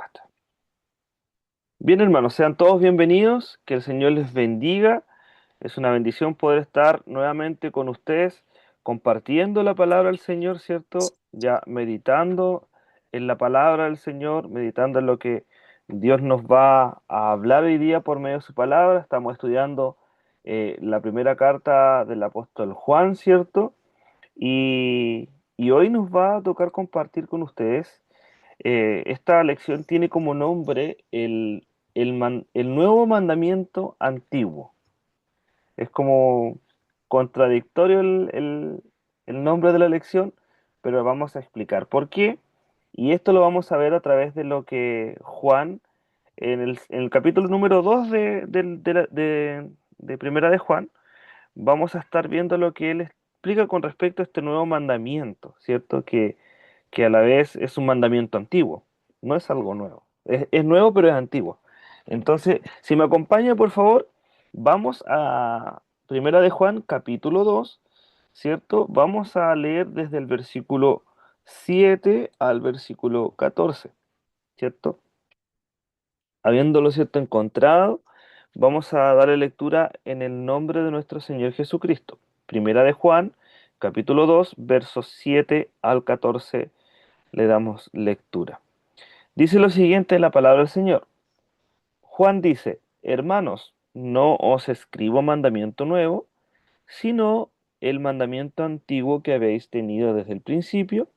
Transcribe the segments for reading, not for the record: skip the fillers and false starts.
Acá está. Bien, hermanos, sean todos bienvenidos, que el Señor les bendiga. Es una bendición poder estar nuevamente con ustedes compartiendo la palabra del Señor, ¿cierto? Ya meditando en la palabra del Señor, meditando en lo que Dios nos va a hablar hoy día por medio de su palabra. Estamos estudiando la primera carta del apóstol Juan, ¿cierto? Y, y hoy nos va a tocar compartir con ustedes. Esta lección tiene como nombre el nuevo mandamiento antiguo. Es como contradictorio el nombre de la lección, pero vamos a explicar por qué. Y esto lo vamos a ver a través de lo que Juan, en el capítulo número 2 de Primera de Juan, vamos a estar viendo lo que él explica con respecto a este nuevo mandamiento, ¿cierto? Que a la vez es un mandamiento antiguo, no es algo nuevo. Es nuevo, pero es antiguo. Entonces, si me acompaña, por favor, vamos a Primera de Juan, capítulo 2, ¿cierto? Vamos a leer desde el versículo 7 al versículo 14, ¿cierto? Habiéndolo, ¿cierto?, encontrado, vamos a darle lectura en el nombre de nuestro Señor Jesucristo. Primera de Juan, capítulo 2, versos 7 al 14, le damos lectura. Dice lo siguiente en la palabra del Señor. Juan dice, hermanos, no os escribo mandamiento nuevo, sino el mandamiento antiguo que habéis tenido desde el principio.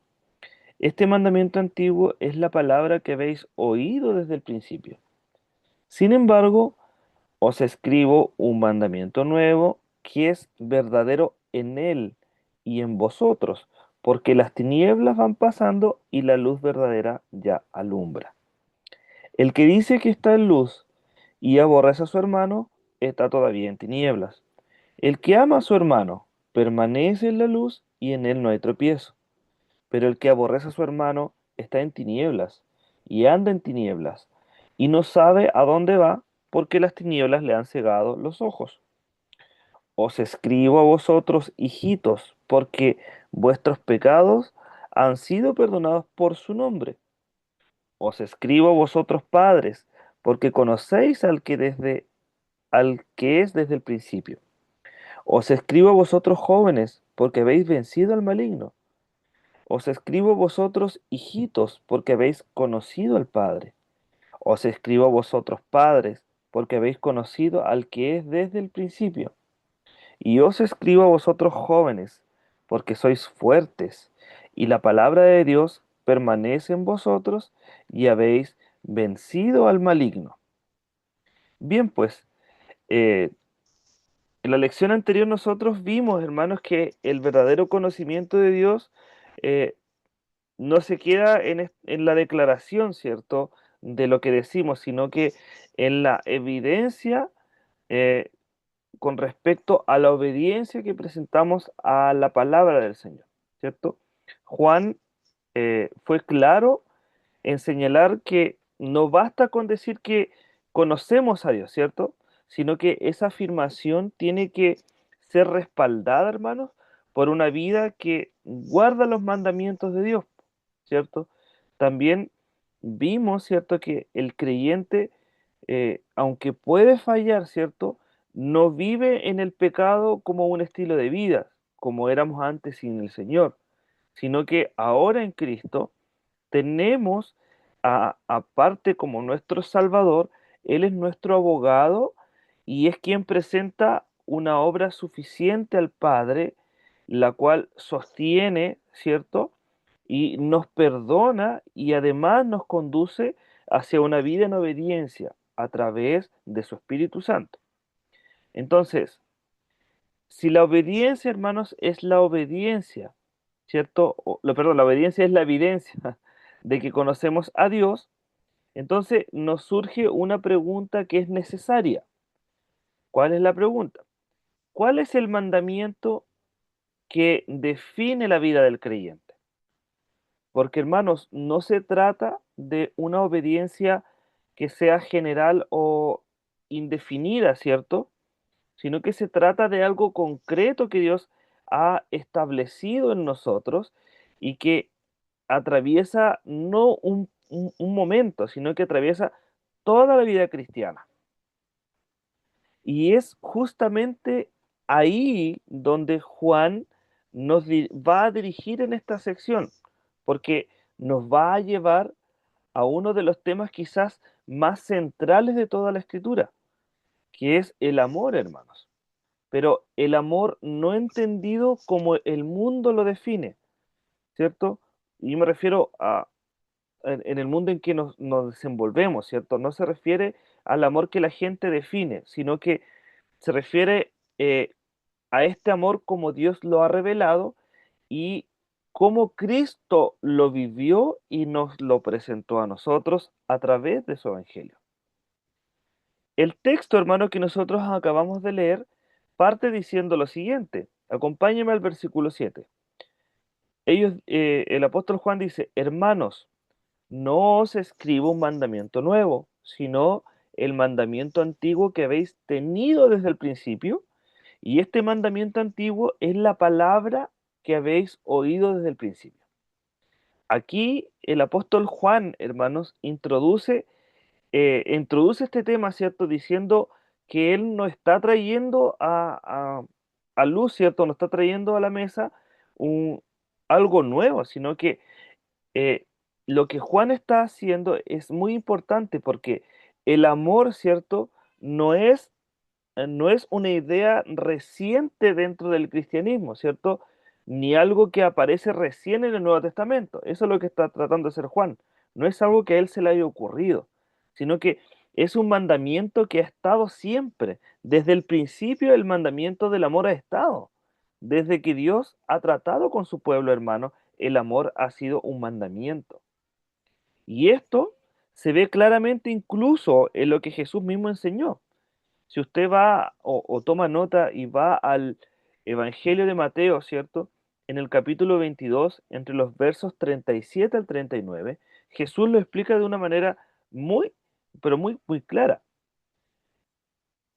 Este mandamiento antiguo es la palabra que habéis oído desde el principio. Sin embargo, os escribo un mandamiento nuevo que es verdadero en él y en vosotros, porque las tinieblas van pasando y la luz verdadera ya alumbra. El que dice que está en luz y aborrece a su hermano, está todavía en tinieblas. El que ama a su hermano permanece en la luz y en él no hay tropiezo. Pero el que aborrece a su hermano está en tinieblas y anda en tinieblas y no sabe a dónde va porque las tinieblas le han cegado los ojos. Os escribo a vosotros, hijitos, porque vuestros pecados han sido perdonados por su nombre. Os escribo a vosotros, padres, porque conocéis al que es desde el principio. Os escribo a vosotros, jóvenes, porque habéis vencido al maligno. Os escribo a vosotros, hijitos, porque habéis conocido al Padre. Os escribo a vosotros, padres, porque habéis conocido al que es desde el principio. Y os escribo a vosotros, jóvenes, porque sois fuertes, y la palabra de Dios permanece en vosotros, y habéis vencido al maligno. Bien, pues, eh, en la lección anterior nosotros vimos, hermanos, que el verdadero conocimiento de Dios eh, no se queda en la declaración, ¿cierto?, de lo que decimos, sino que en la evidencia eh, con respecto a la obediencia que presentamos a la palabra del Señor, ¿cierto? Juan fue claro en señalar que no basta con decir que conocemos a Dios, ¿cierto? Sino que esa afirmación tiene que ser respaldada, hermanos, por una vida que guarda los mandamientos de Dios, ¿cierto? También vimos, ¿cierto?, que el creyente, aunque puede fallar, ¿cierto?, no vive en el pecado como un estilo de vida, como éramos antes sin el Señor, sino que ahora en Cristo tenemos, aparte como nuestro Salvador, Él es nuestro abogado y es quien presenta una obra suficiente al Padre, la cual sostiene, ¿cierto? Y nos perdona y además nos conduce hacia una vida en obediencia a través de su Espíritu Santo. Entonces, si la obediencia, hermanos, es la obediencia, ¿cierto? Perdón, la obediencia es la evidencia de que conocemos a Dios, entonces nos surge una pregunta que es necesaria. ¿Cuál es la pregunta? ¿Cuál es el mandamiento que define la vida del creyente? Porque, hermanos, no se trata de una obediencia que sea general o indefinida, ¿cierto? Sino que se trata de algo concreto que Dios ha establecido en nosotros y que atraviesa no un momento, sino que atraviesa toda la vida cristiana. Y es justamente ahí donde Juan va a dirigir en esta sección, porque nos va a llevar a uno de los temas quizás más centrales de toda la escritura, que es el amor, hermanos. Pero el amor no entendido como el mundo lo define, ¿cierto? Y me refiero a en el mundo en que nos desenvolvemos, ¿cierto? No se refiere al amor que la gente define, sino que se refiere a este amor como Dios lo ha revelado y cómo Cristo lo vivió y nos lo presentó a nosotros a través de su evangelio. El texto, hermano, que nosotros acabamos de leer parte diciendo lo siguiente. Acompáñeme al versículo 7. El apóstol Juan dice, hermanos, no os escribo un mandamiento nuevo, sino el mandamiento antiguo que habéis tenido desde el principio. Y este mandamiento antiguo es la palabra que habéis oído desde el principio. Aquí el apóstol Juan, hermanos, introduce este tema, ¿cierto? Diciendo que él no está trayendo a luz, ¿cierto? No está trayendo a la mesa un, algo nuevo, sino que eh, lo que Juan está haciendo es muy importante porque el amor, ¿cierto? No es no es una idea reciente dentro del cristianismo, ¿cierto? Ni algo que aparece recién en el Nuevo Testamento. Eso es lo que está tratando de hacer Juan. No es algo que a él se le haya ocurrido, sino que es un mandamiento que ha estado siempre. Desde el principio el mandamiento del amor ha estado. Desde que Dios ha tratado con su pueblo hermano, el amor ha sido un mandamiento. Y esto se ve claramente incluso en lo que Jesús mismo enseñó. Si usted va o toma nota y va al Evangelio de Mateo, ¿cierto? En el capítulo 22, entre los versos 37 al 39, Jesús lo explica de una manera muy, pero muy, muy clara.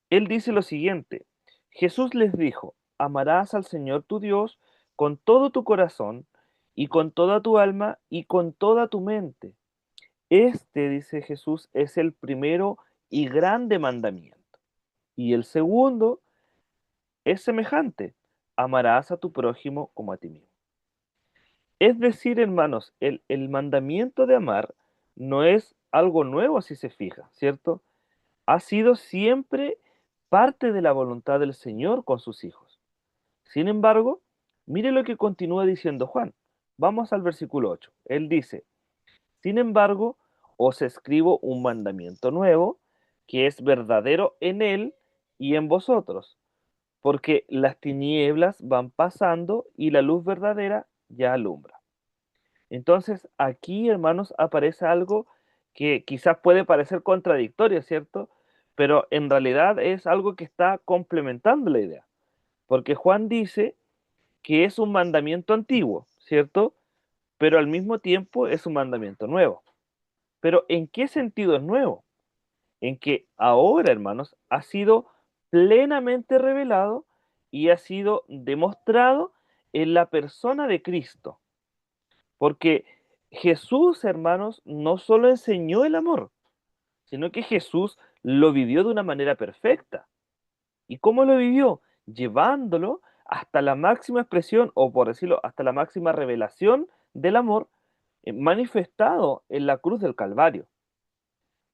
Él dice lo siguiente, Jesús les dijo, amarás al Señor tu Dios con todo tu corazón y con toda tu alma y con toda tu mente. Este, dice Jesús, es el primero y grande mandamiento. Y el segundo es semejante. Amarás a tu prójimo como a ti mismo. Es decir, hermanos, el mandamiento de amar no es algo nuevo si se fija, ¿cierto? Ha sido siempre parte de la voluntad del Señor con sus hijos. Sin embargo, mire lo que continúa diciendo Juan. Vamos al versículo 8. Él dice, sin embargo, os escribo un mandamiento nuevo, que es verdadero en él y en vosotros, porque las tinieblas van pasando y la luz verdadera ya alumbra. Entonces, aquí, hermanos, aparece algo que quizás puede parecer contradictorio, ¿cierto? Pero en realidad es algo que está complementando la idea, porque Juan dice que es un mandamiento antiguo, ¿cierto? Pero al mismo tiempo es un mandamiento nuevo. Pero ¿en qué sentido es nuevo? En que ahora, hermanos, ha sido plenamente revelado y ha sido demostrado en la persona de Cristo. Porque Jesús, hermanos, no solo enseñó el amor, sino que Jesús lo vivió de una manera perfecta. ¿Y cómo lo vivió? Llevándolo hasta la máxima expresión, o por decirlo, hasta la máxima revelación del amor manifestado en la cruz del Calvario.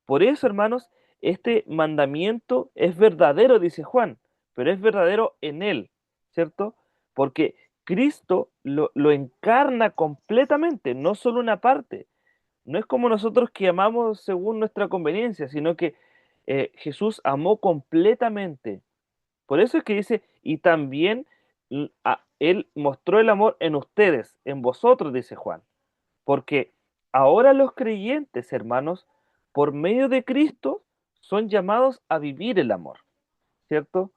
Por eso, hermanos, este mandamiento es verdadero, dice Juan, pero es verdadero en él, ¿cierto? Porque Cristo lo encarna completamente, no solo una parte. No es como nosotros que amamos según nuestra conveniencia, sino que Jesús amó completamente. Por eso es que dice, y también Él mostró el amor en ustedes, en vosotros, dice Juan. Porque ahora los creyentes, hermanos, por medio de Cristo, son llamados a vivir el amor, ¿cierto?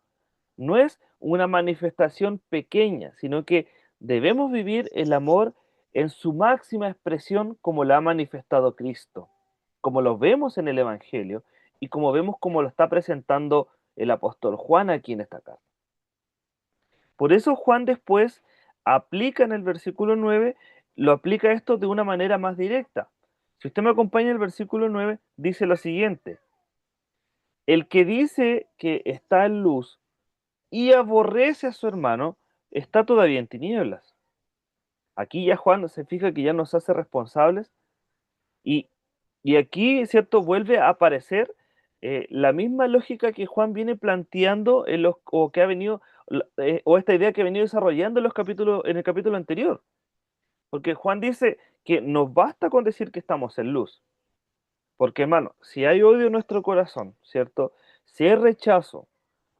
No es una manifestación pequeña, sino que debemos vivir el amor en su máxima expresión como la ha manifestado Cristo, como lo vemos en el Evangelio y como vemos como lo está presentando el apóstol Juan aquí en esta carta. Por eso Juan después aplica en el versículo 9, lo aplica esto de una manera más directa. Si usted me acompaña, el versículo 9 dice lo siguiente: el que dice que está en luz y aborrece a su hermano, está todavía en tinieblas. Aquí ya Juan se fija que ya nos hace responsables y, y aquí, ¿cierto? Vuelve a aparecer la misma lógica que Juan viene planteando o que ha venido, o esta idea que ha venido desarrollando en el capítulo anterior. Porque Juan dice que nos basta con decir que estamos en luz. Porque, hermano, si hay odio en nuestro corazón, ¿cierto? Si hay rechazo,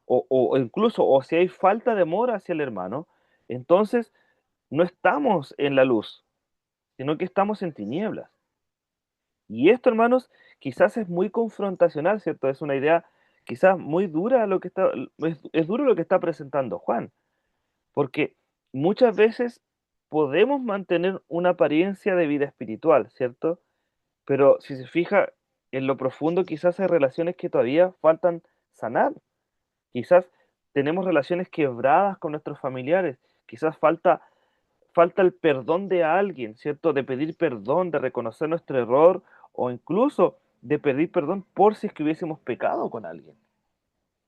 o incluso, o si hay falta de amor hacia el hermano, entonces no estamos en la luz, sino que estamos en tinieblas. Y esto, hermanos, quizás es muy confrontacional, ¿cierto? Es una idea quizás muy dura es duro lo que está presentando Juan, porque muchas veces podemos mantener una apariencia de vida espiritual, ¿cierto? Pero si se fija en lo profundo, quizás hay relaciones que todavía faltan sanar. Quizás tenemos relaciones quebradas con nuestros familiares. Quizás falta el perdón de alguien, ¿cierto? De pedir perdón, de reconocer nuestro error o incluso de pedir perdón por si es que hubiésemos pecado con alguien.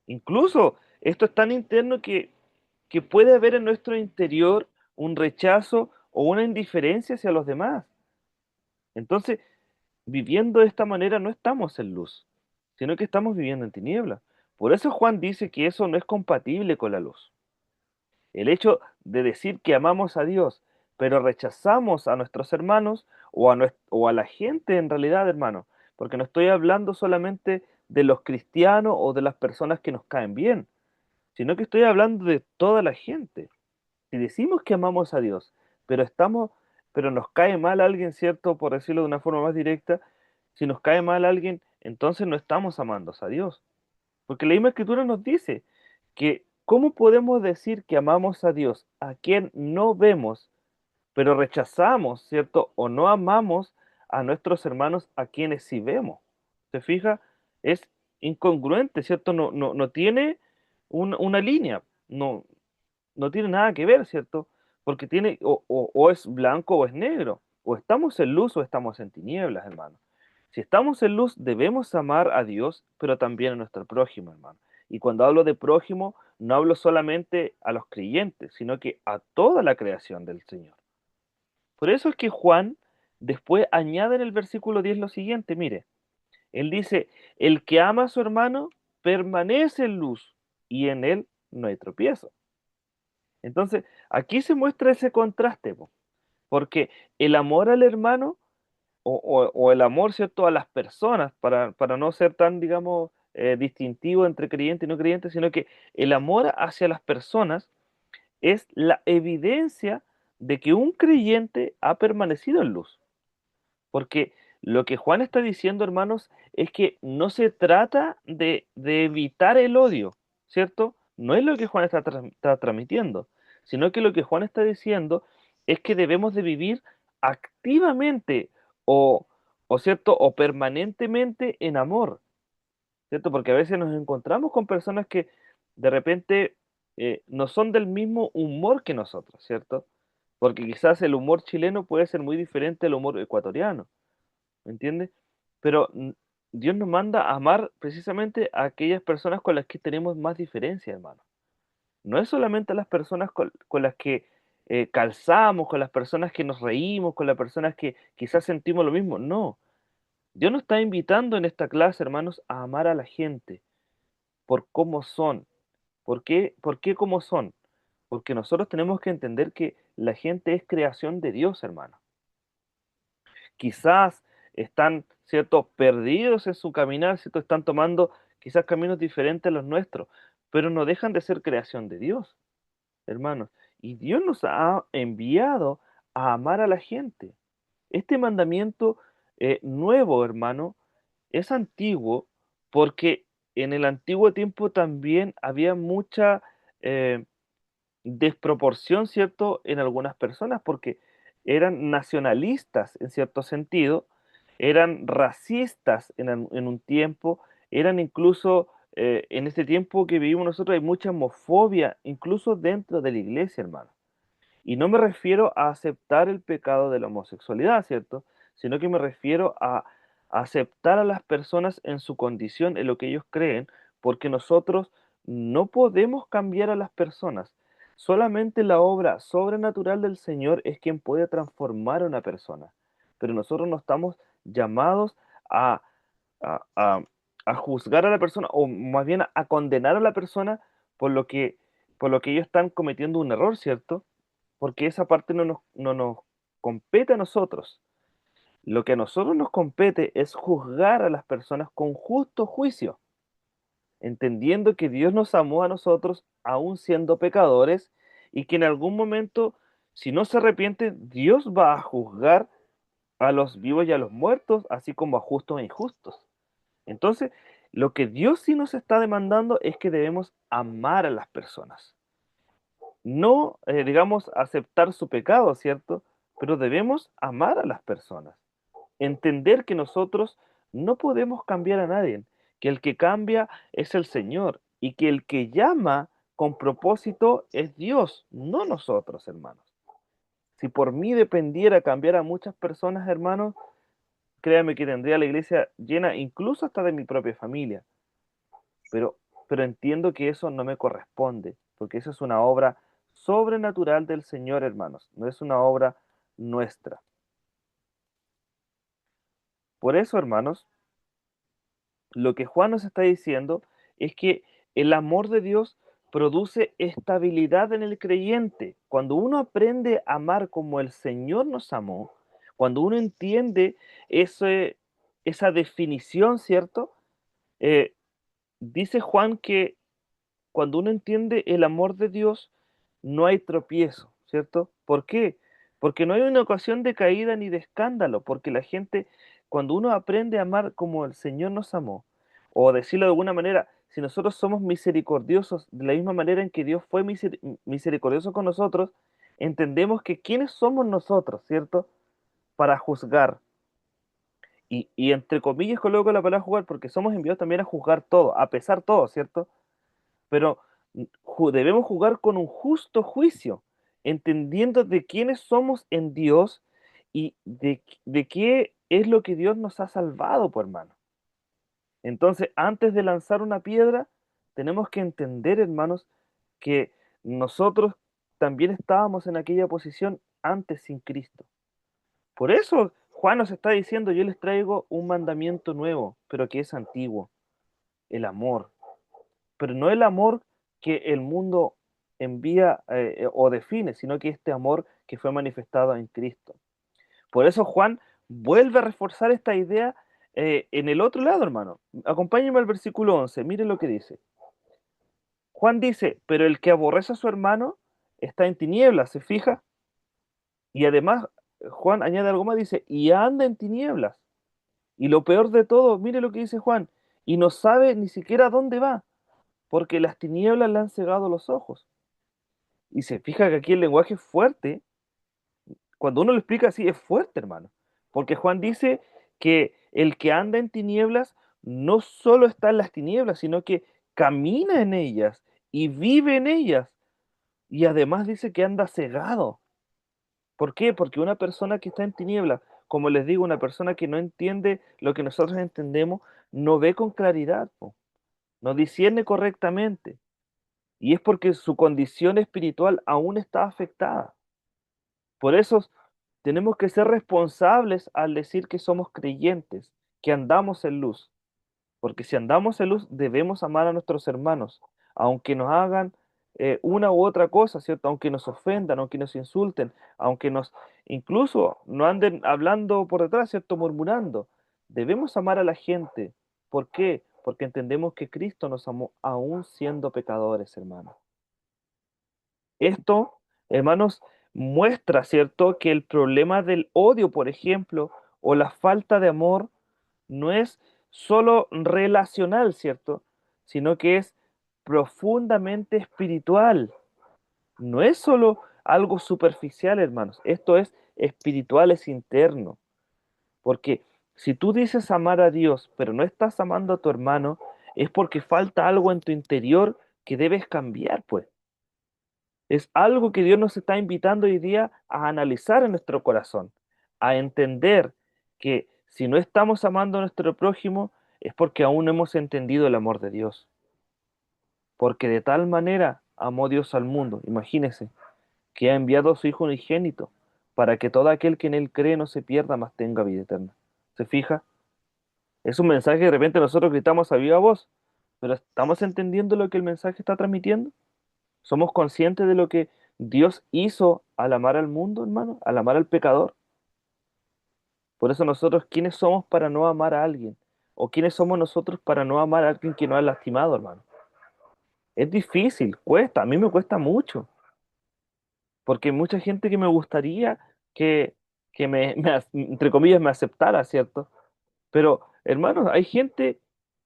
Incluso esto es tan interno que puede haber en nuestro interior un rechazo o una indiferencia hacia los demás. Entonces, viviendo de esta manera no estamos en luz, sino que estamos viviendo en tinieblas. Por eso Juan dice que eso no es compatible con la luz. El hecho de decir que amamos a Dios, pero rechazamos a nuestros hermanos o a la gente en realidad, hermano, porque no estoy hablando solamente de los cristianos o de las personas que nos caen bien, sino que estoy hablando de toda la gente. Si decimos que amamos a Dios, pero nos cae mal alguien, ¿cierto? Por decirlo de una forma más directa, si nos cae mal alguien, entonces no estamos amando a Dios. Porque la misma escritura nos dice que ¿cómo podemos decir que amamos a Dios a quien no vemos, pero rechazamos, ¿cierto? O no amamos a nuestros hermanos a quienes sí vemos. ¿Se fija? Es incongruente, ¿cierto? No tiene una línea, no tiene nada que ver, ¿cierto? Porque tiene, o es blanco o es negro, o estamos en luz o estamos en tinieblas, hermano. Si estamos en luz, debemos amar a Dios, pero también a nuestro prójimo, hermano. Y cuando hablo de prójimo, no hablo solamente a los creyentes, sino que a toda la creación del Señor. Por eso es que Juan después añade en el versículo 10 lo siguiente, mire, él dice, el que ama a su hermano permanece en luz y en él no hay tropiezo. Entonces, aquí se muestra ese contraste, po, porque el amor al hermano o el amor, ¿cierto?, a las personas, para no ser tan, digamos, distintivo entre creyente y no creyente, sino que el amor hacia las personas es la evidencia de que un creyente ha permanecido en luz. Porque lo que Juan está diciendo, hermanos, es que no se trata de evitar el odio, ¿cierto? No es lo que Juan está transmitiendo, sino que lo que Juan está diciendo es que debemos de vivir activamente o, ¿cierto? O permanentemente en amor, ¿cierto? Porque a veces nos encontramos con personas que de repente no son del mismo humor que nosotros, ¿cierto? Porque quizás el humor chileno puede ser muy diferente al humor ecuatoriano. ¿Me entiendes? Pero Dios nos manda a amar precisamente a aquellas personas con las que tenemos más diferencia, hermano. No es solamente a las personas con las que calzamos, con las personas que nos reímos, con las personas que quizás sentimos lo mismo. No. Dios nos está invitando en esta clase, hermanos, a amar a la gente por cómo son. ¿Por qué cómo son? Porque nosotros tenemos que entender que la gente es creación de Dios, hermano. Quizás están, ¿cierto?, perdidos en su caminar, ¿cierto? Están tomando quizás caminos diferentes a los nuestros, pero no dejan de ser creación de Dios, hermanos. Y Dios nos ha enviado a amar a la gente. Este mandamiento nuevo, hermano, es antiguo porque en el antiguo tiempo también había mucha eh, desproporción, ¿cierto?, en algunas personas, porque eran nacionalistas en cierto sentido, eran racistas en un tiempo, eran incluso, en este tiempo que vivimos nosotros hay mucha homofobia, incluso dentro de la iglesia, hermano. Y no me refiero a aceptar el pecado de la homosexualidad, ¿cierto? sino que me refiero a aceptar a las personas en su condición, en lo que ellos creen, porque nosotros no podemos cambiar a las personas. Solamente la obra sobrenatural del Señor es quien puede transformar a una persona. Pero nosotros no estamos llamados a, a, a- a juzgar a la persona, o más bien a condenar a la persona por lo que, por lo que ellos están cometiendo un error, ¿cierto? Porque esa parte no nos compete a nosotros. Lo que a nosotros nos compete es juzgar a las personas con justo juicio, entendiendo que Dios nos amó a nosotros aún siendo pecadores y que en algún momento, si no se arrepiente, Dios va a juzgar a los vivos y a los muertos, así como a justos e injustos. Entonces, lo que Dios sí nos está demandando es que debemos amar a las personas. No, digamos, aceptar su pecado, ¿cierto? Pero debemos amar a las personas. Entender que nosotros no podemos cambiar a nadie, que el que cambia es el Señor y que el que llama con propósito es Dios, no nosotros, hermanos. Si por mí dependiera cambiar a muchas personas, hermanos, créame que tendría la iglesia llena incluso hasta de mi propia familia. Pero, pero entiendo que eso no me corresponde, porque eso es una obra sobrenatural del Señor, hermanos, no es una obra nuestra. Por eso, hermanos, lo que Juan nos está diciendo es que el amor de Dios produce estabilidad en el creyente. Cuando uno aprende a amar como el Señor nos amó, cuando uno entiende ese, esa definición, ¿cierto? Eh, Dice Juan que cuando uno entiende el amor de Dios, no hay tropiezo, ¿cierto? ¿Por qué? Porque no hay una ocasión de caída ni de escándalo, porque la gente, cuando uno aprende a amar como el Señor nos amó, o decirlo de alguna manera, si nosotros somos misericordiosos de la misma manera en que Dios fue misericordioso con nosotros, entendemos que quiénes somos nosotros, ¿cierto? Para juzgar. Y entre comillas coloco la palabra jugar porque somos enviados también a juzgar todo, a pesar todo, ¿cierto? Pero debemos jugar con un justo juicio, entendiendo de quiénes somos en Dios y de qué es lo que Dios nos ha salvado, por hermano. Entonces, antes de lanzar una piedra, tenemos que entender, hermanos, que nosotros también estábamos en aquella posición antes sin Cristo. Por eso Juan nos está diciendo, yo les traigo un mandamiento nuevo, pero que es antiguo, el amor, pero no el amor que el mundo envía o define, sino que este amor que fue manifestado en Cristo. Por eso Juan vuelve a reforzar esta idea en el otro lado, hermano. Acompáñenme al versículo 11, mire lo que dice. Juan dice, pero el que aborrece a su hermano está en tinieblas, ¿se fija? Y además Juan añade algo más, dice, y anda en tinieblas. Y lo peor de todo, mire lo que dice Juan, y no sabe ni siquiera dónde va, porque las tinieblas le han cegado los ojos. Y se fija que aquí el lenguaje es fuerte. Cuando uno lo explica así, es fuerte, hermano. Porque Juan dice que el que anda en tinieblas no solo está en las tinieblas, sino que camina en ellas y vive en ellas. Y además dice que anda cegado. ¿Por qué? Porque una persona que está en tinieblas, como les digo, una persona que no entiende lo que nosotros entendemos, no ve con claridad, po, no discierne correctamente. Y es porque su condición espiritual aún está afectada. Por eso tenemos que ser responsables al decir que somos creyentes, que andamos en luz, porque si andamos en luz debemos amar a nuestros hermanos, aunque nos hagan una u otra cosa, ¿cierto? Aunque nos ofendan, aunque nos insulten, aunque nos incluso no anden hablando por detrás, ¿cierto? Murmurando. Debemos amar a la gente. ¿Por qué? Porque entendemos que Cristo nos amó aún siendo pecadores, hermanos. Esto, hermanos, muestra, ¿cierto?, que el problema del odio, por ejemplo, o la falta de amor, no es solo relacional, ¿cierto?, sino que es profundamente espiritual. No es solo algo superficial, hermanos. Esto es espiritual, es interno. Porque si tú dices amar a Dios, pero no estás amando a tu hermano, es porque falta algo en tu interior que debes cambiar, pues. Es algo que Dios nos está invitando hoy día a analizar en nuestro corazón, a entender. que si no estamos amando a nuestro prójimo es porque aún no hemos entendido el amor de Dios. Porque de tal manera amó Dios al mundo, imagínese, que ha enviado a su Hijo unigénito, para que todo aquel que en Él cree no se pierda, mas tenga vida eterna. ¿Se fija? Es un mensaje que de repente nosotros gritamos a viva voz, pero ¿estamos entendiendo lo que el mensaje está transmitiendo? ¿Somos conscientes de lo que Dios hizo al amar al mundo, hermano? Al amar al pecador. Por eso nosotros, ¿quiénes somos para no amar a alguien? ¿O quiénes somos nosotros para no amar a alguien que nos ha lastimado, hermano? Es difícil, cuesta, a mí me cuesta mucho, porque hay mucha gente que me gustaría que, entre comillas, me aceptara, ¿cierto? Pero, hermanos, hay gente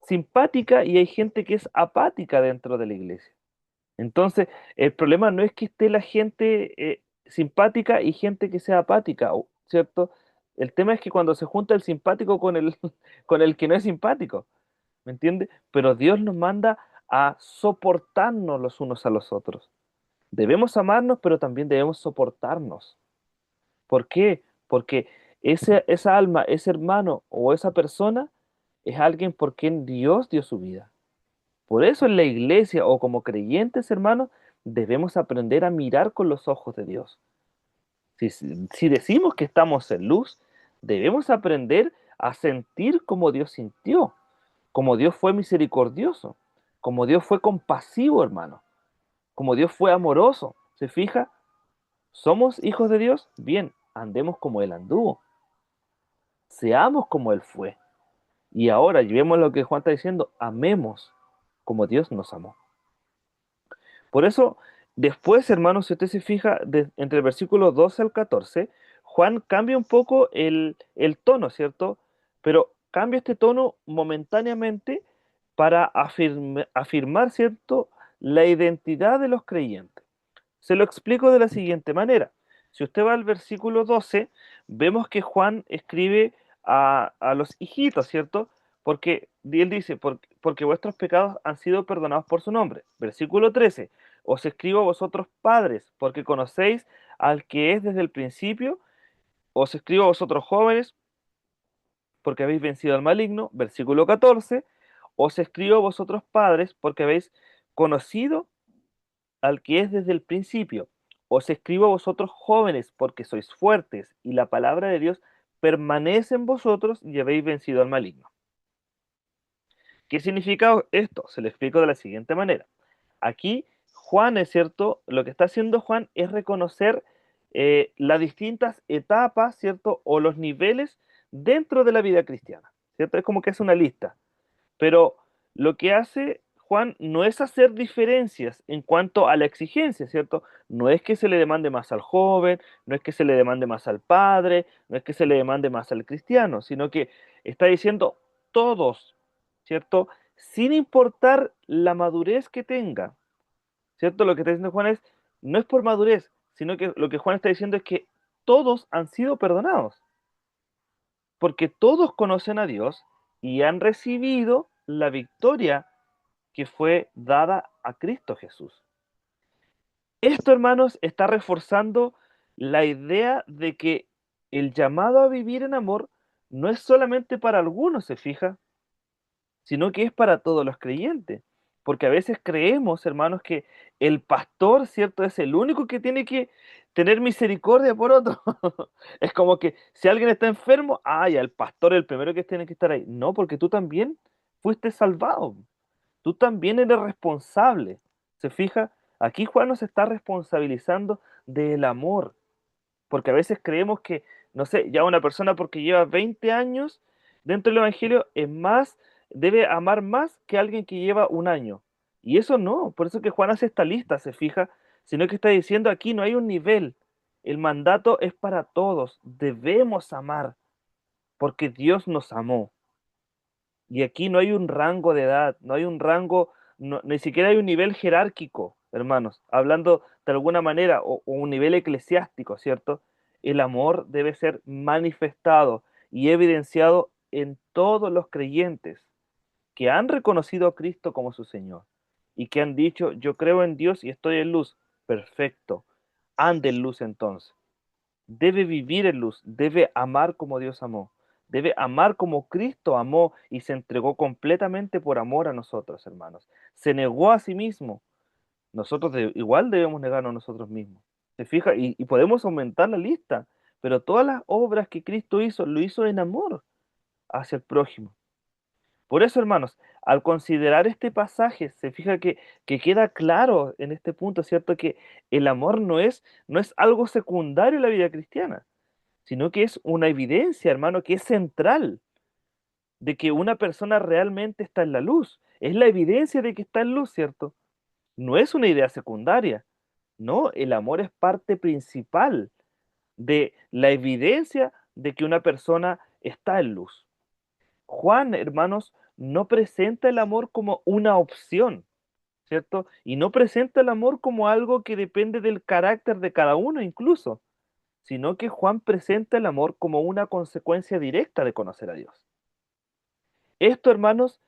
simpática y hay gente que es apática dentro de la iglesia. Entonces, el problema no es que esté la gente simpática y gente que sea apática, ¿cierto? El tema es que cuando se junta el simpático con el, con el que no es simpático, ¿me entiende? Pero Dios nos manda a soportarnos los unos a los otros. Debemos amarnos, pero también debemos soportarnos. ¿Por qué? Porque esa alma, ese hermano o esa persona es alguien por quien Dios dio su vida. Por eso en la iglesia o como creyentes, hermanos, debemos aprender a mirar con los ojos de Dios. Si decimos que estamos en luz, debemos aprender a sentir como Dios sintió, como Dios fue misericordioso, como Dios fue compasivo, hermano, como Dios fue amoroso. ¿Se fija? ¿Somos hijos de Dios? Bien, andemos como Él anduvo, seamos como Él fue. Y ahora, llevemos lo que Juan está diciendo, amemos como Dios nos amó. Por eso, después, hermanos, si usted se fija, entre el versículo 12 al 14, Juan cambia un poco el tono, ¿cierto? Pero cambia este tono momentáneamente para afirmar, ¿cierto?, la identidad de los creyentes. Se lo explico de la siguiente manera. Si usted va al versículo 12, vemos que Juan escribe a los hijitos, ¿cierto? Porque él dice, porque vuestros pecados han sido perdonados por su nombre. Versículo 13, os escribo a vosotros padres, porque conocéis al que es desde el principio. Os escribo a vosotros jóvenes, porque habéis vencido al maligno. Versículo 14, os escribo a vosotros padres, porque habéis conocido al que es desde el principio. Os escribo a vosotros jóvenes, porque sois fuertes, y la palabra de Dios permanece en vosotros y habéis vencido al maligno. ¿Qué significa esto? Se lo explico de la siguiente manera. Aquí Juan, es cierto, lo que está haciendo Juan es reconocer las distintas etapas, ¿cierto? O los niveles dentro de la vida cristiana, ¿cierto? Es como que es una lista. Pero lo que hace Juan no es hacer diferencias en cuanto a la exigencia, ¿cierto? No es que se le demande más al joven, no es que se le demande más al padre, no es que se le demande más al cristiano, sino que está diciendo todos, ¿cierto? Sin importar la madurez que tenga, ¿cierto? Lo que está diciendo Juan es, no es por madurez, sino que lo que Juan está diciendo es que todos han sido perdonados, porque todos conocen a Dios y han recibido la victoria que fue dada a Cristo Jesús. Esto, hermanos, está reforzando la idea de que el llamado a vivir en amor no es solamente para algunos, se fija, sino que es para todos los creyentes. Porque a veces creemos, hermanos, que el pastor, ¿cierto?, es el único que tiene que tener misericordia por otro. Es como que si alguien está enfermo, ay, el pastor es el primero que tiene que estar ahí. No, porque tú también fuiste salvado. Tú también eres responsable. ¿Se fija? Aquí Juan nos está responsabilizando del amor, porque a veces creemos que, no sé, ya una persona porque lleva 20 años dentro del Evangelio es más, debe amar más que alguien que lleva un año. Y eso no, por eso que Juan hace esta lista, se fija, sino que está diciendo aquí no hay un nivel. El mandato es para todos. Debemos amar, porque Dios nos amó. Y aquí no hay un rango de edad, no hay un rango, ni siquiera hay un nivel jerárquico, hermanos, hablando de alguna manera, o un nivel eclesiástico, ¿cierto? El amor debe ser manifestado y evidenciado en todos los creyentes que han reconocido a Cristo como su Señor y que han dicho, yo creo en Dios y estoy en luz. Perfecto, ande en luz entonces. Debe vivir en luz, debe amar como Dios amó, debe amar como Cristo amó y se entregó completamente por amor a nosotros, hermanos. Se negó a sí mismo. Nosotros igual debemos negarnos a nosotros mismos. ¿Se fija? Y podemos aumentar la lista, pero todas las obras que Cristo hizo, lo hizo en amor hacia el prójimo. Por eso, hermanos, al considerar este pasaje, se fija que queda claro en este punto, ¿cierto? Que el amor no es algo secundario en la vida cristiana, sino que es una evidencia, hermano, que es central de que una persona realmente está en la luz. Es la evidencia de que está en luz, ¿cierto? No es una idea secundaria. No, el amor es parte principal de la evidencia de que una persona está en luz. Juan, hermanos, no presenta el amor como una opción, ¿cierto? Y no presenta el amor como algo que depende del carácter de cada uno incluso, sino que Juan presenta el amor como una consecuencia directa de conocer a Dios. Esto, hermanos,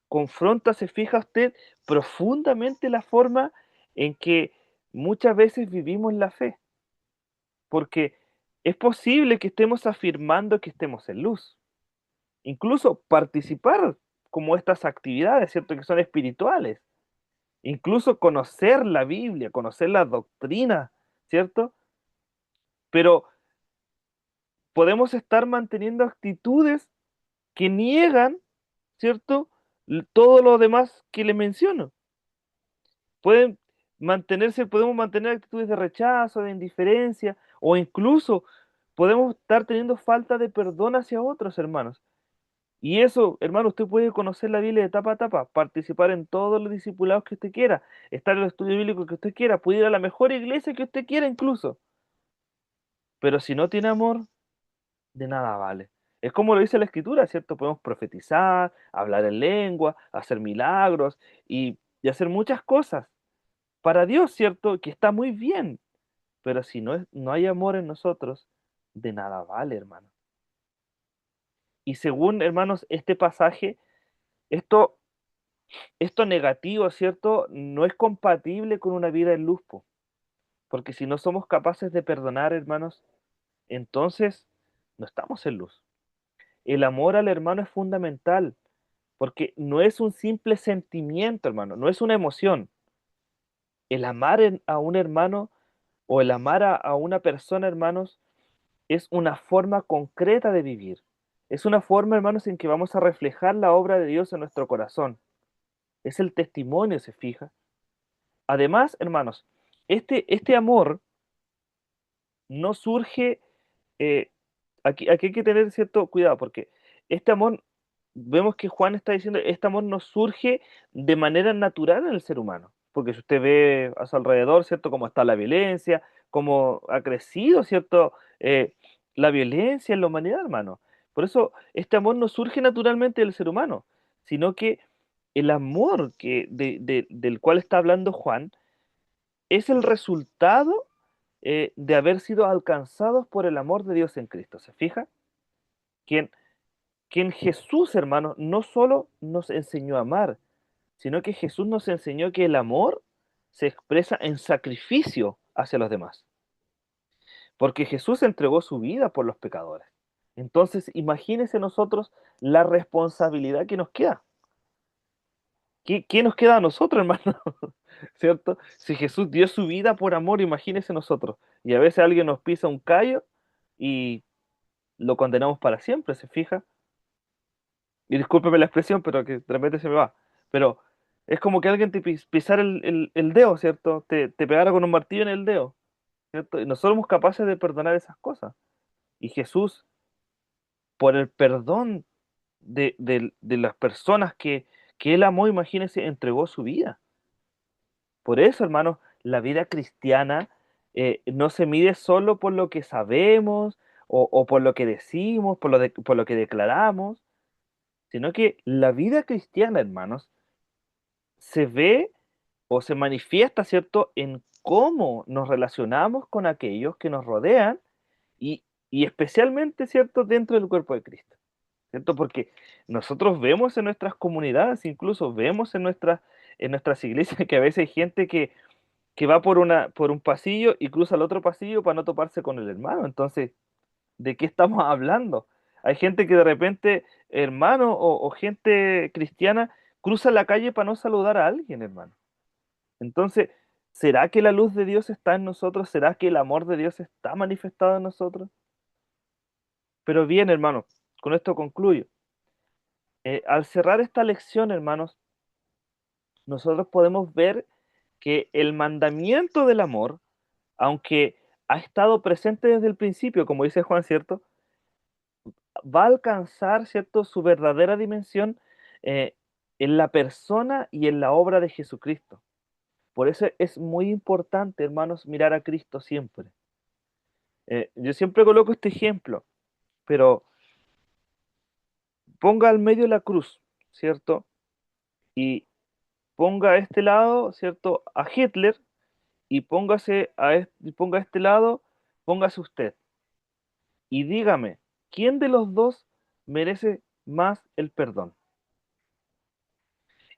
confronta, se fija usted, profundamente la forma en que muchas veces vivimos la fe, porque es posible que estemos afirmando que estemos en luz, incluso participar como estas actividades, ¿cierto? Que son espirituales, incluso conocer la Biblia, conocer la doctrina, ¿cierto? Pero podemos estar manteniendo actitudes que niegan, ¿cierto? Todo lo demás que le menciono. Pueden podemos mantener actitudes de rechazo, de indiferencia, o incluso podemos estar teniendo falta de perdón hacia otros hermanos. Y eso, hermano, usted puede conocer la Biblia de tapa a tapa, participar en todos los discipulados que usted quiera, estar en el estudio bíblico que usted quiera, puede ir a la mejor iglesia que usted quiera incluso. Pero si no tiene amor, de nada vale. Es como lo dice la Escritura, ¿cierto? Podemos profetizar, hablar en lengua, hacer milagros y hacer muchas cosas para Dios, ¿cierto? Que está muy bien. Pero si no hay amor en nosotros, de nada vale, hermano. Y según, hermanos, este pasaje, esto esto negativo, ¿cierto? No es compatible con una vida en luz, po. Porque si no somos capaces de perdonar, hermanos, entonces no estamos en luz. El amor al hermano es fundamental, porque no es un simple sentimiento, hermano, no es una emoción. El amar a un hermano o el amar a una persona, hermanos, es una forma concreta de vivir. Es una forma, hermanos, en que vamos a reflejar la obra de Dios en nuestro corazón. Es el testimonio, se fija. Además, hermanos, este amor no surge, eh, aquí hay que tener cierto cuidado, porque este amor, vemos que Juan está diciendo, este amor no surge de manera natural en el ser humano, porque si usted ve a su alrededor, ¿cierto?, cómo está la violencia, cómo ha crecido, ¿cierto?, la violencia en la humanidad, hermano. Por eso, este amor no surge naturalmente del ser humano, sino que el amor del cual está hablando Juan, es el resultado de haber sido alcanzados por el amor de Dios en Cristo. ¿Se fija? Quien, quien Jesús, hermano, no solo nos enseñó a amar, sino que Jesús nos enseñó que el amor se expresa en sacrificio hacia los demás. Porque Jesús entregó su vida por los pecadores. Entonces, imagínense nosotros la responsabilidad que nos queda. ¿Qué nos queda a nosotros, hermano? ¿Cierto? Si Jesús dio su vida por amor, imagínese nosotros. Y a veces alguien nos pisa un callo y lo condenamos para siempre, ¿se fija? Y discúlpeme la expresión, pero que de repente se me va. Pero es como que alguien te pisara el dedo, ¿cierto? Te pegara con un martillo en el dedo, ¿cierto? Y no somos capaces de perdonar esas cosas. Y Jesús, por el perdón de las personas que Él amó, imagínese, entregó su vida. Por eso, hermanos, la vida cristiana no se mide solo por lo que sabemos o por lo que decimos, por lo que declaramos, sino que la vida cristiana, hermanos, se ve o se manifiesta, ¿cierto?, en cómo nos relacionamos con aquellos que nos rodean y, y especialmente, ¿cierto?, dentro del cuerpo de Cristo, ¿cierto? Porque nosotros vemos en nuestras comunidades, incluso vemos en nuestras iglesias que a veces hay gente que va por un pasillo y cruza el otro pasillo para no toparse con el hermano. Entonces, ¿de qué estamos hablando? Hay gente que de repente, hermano, o gente cristiana, cruza la calle para no saludar a alguien, hermano. Entonces, ¿será que la luz de Dios está en nosotros? ¿Será que el amor de Dios está manifestado en nosotros? Pero bien, hermanos, con esto concluyo. Al cerrar esta lección, hermanos, nosotros podemos ver que el mandamiento del amor, aunque ha estado presente desde el principio, como dice Juan, ¿cierto? Va a alcanzar, ¿cierto?, su verdadera dimensión eh, en la persona y en la obra de Jesucristo. Por eso es muy importante, hermanos, mirar a Cristo siempre. Yo siempre coloco este ejemplo, pero ponga al medio la cruz, ¿cierto? Y ponga a este lado, ¿cierto?, a Hitler y ponga a este lado, póngase usted. Y dígame, ¿quién de los dos merece más el perdón?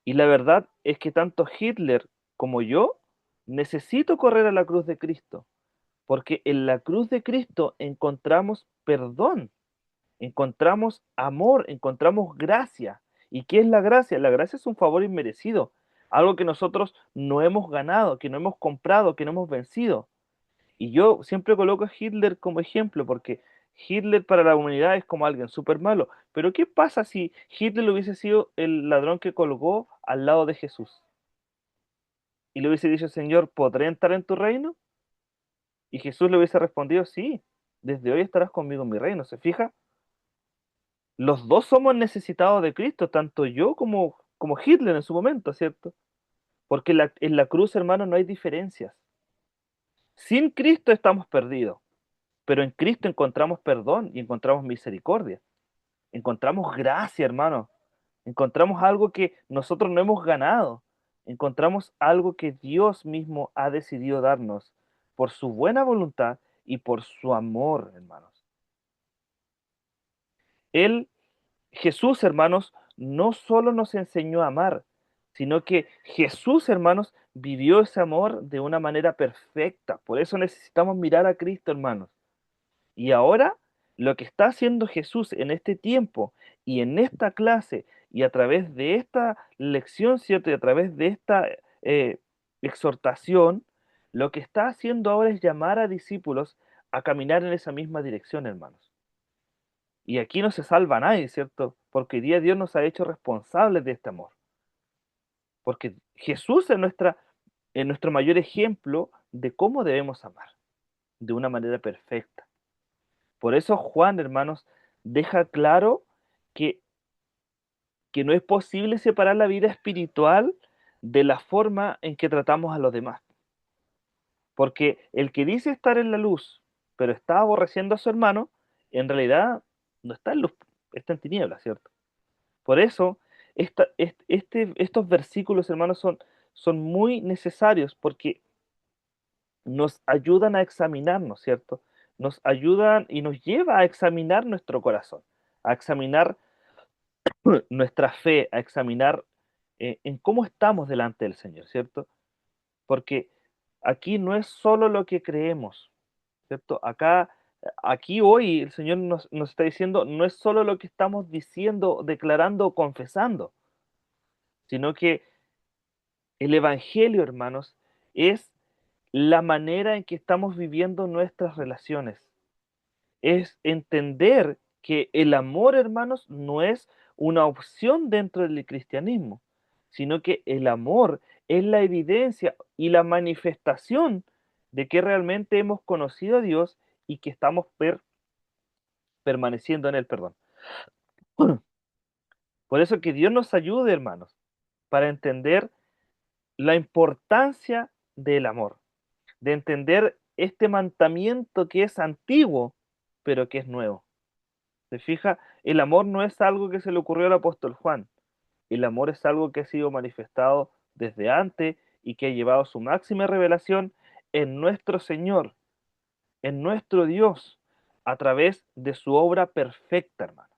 Y la verdad es que tanto Hitler como yo necesito correr a la cruz de Cristo, porque en la cruz de Cristo encontramos perdón, encontramos amor, encontramos gracia. ¿Y qué es la gracia? La gracia es un favor inmerecido, algo que nosotros no hemos ganado, que no hemos comprado, que no hemos vencido. Y yo siempre coloco a Hitler como ejemplo, porque Hitler para la humanidad es como alguien súper malo. Pero ¿qué pasa si Hitler hubiese sido el ladrón que colgó al lado de Jesús? Y le hubiese dicho, Señor, ¿podré entrar en tu reino? Y Jesús le hubiese respondido, sí, desde hoy estarás conmigo en mi reino. ¿Se fija? Los dos somos necesitados de Cristo, tanto yo como Hitler en su momento, ¿cierto? Porque en la cruz, hermano, no hay diferencias. Sin Cristo estamos perdidos. Pero en Cristo encontramos perdón y encontramos misericordia. Encontramos gracia, hermano. Encontramos algo que nosotros no hemos ganado. Encontramos algo que Dios mismo ha decidido darnos por su buena voluntad y por su amor, hermanos. Él, Jesús, hermanos, no solo nos enseñó a amar, sino que Jesús, hermanos, vivió ese amor de una manera perfecta. Por eso necesitamos mirar a Cristo, hermanos. Y ahora lo que está haciendo Jesús en este tiempo y en esta clase y a través de esta lección, ¿cierto? Y a través de esta eh, exhortación, lo que está haciendo ahora es llamar a discípulos a caminar en esa misma dirección, hermanos. Y aquí no se salva nadie, ¿cierto? Porque hoy día Dios nos ha hecho responsables de este amor. Porque Jesús es nuestro mayor ejemplo de cómo debemos amar, de una manera perfecta. Por eso Juan, hermanos, deja claro que, que no es posible separar la vida espiritual de la forma en que tratamos a los demás. Porque el que dice estar en la luz, pero está aborreciendo a su hermano, en realidad no está en luz, está en tinieblas, ¿cierto? Por eso, estos versículos, hermanos, son muy necesarios porque nos ayudan a examinarnos, ¿cierto? Nos ayudan y nos lleva a examinar nuestro corazón, a examinar nuestra fe, a examinar en cómo estamos delante del Señor, ¿cierto? Porque aquí no es solo lo que creemos, ¿cierto? Aquí hoy el Señor nos está diciendo, no es solo lo que estamos diciendo, declarando o confesando, sino que el Evangelio, hermanos, es la manera en que estamos viviendo nuestras relaciones. Es entender que el amor, hermanos, no es una opción dentro del cristianismo, sino que el amor es la evidencia y la manifestación de que realmente hemos conocido a Dios y que estamos permaneciendo en Él, perdón. Por eso que Dios nos ayude, hermanos, para entender la importancia del amor, de entender este mandamiento que es antiguo, pero que es nuevo. ¿Se fija? El amor no es algo que se le ocurrió al apóstol Juan. El amor es algo que ha sido manifestado desde antes y que ha llevado su máxima revelación en nuestro Señor, en nuestro Dios, a través de su obra perfecta, hermano.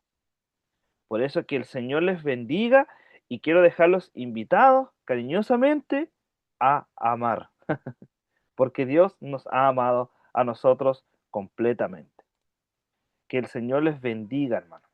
Por eso que el Señor les bendiga y quiero dejarlos invitados cariñosamente a amar, porque Dios nos ha amado a nosotros completamente. Que el Señor les bendiga, hermano.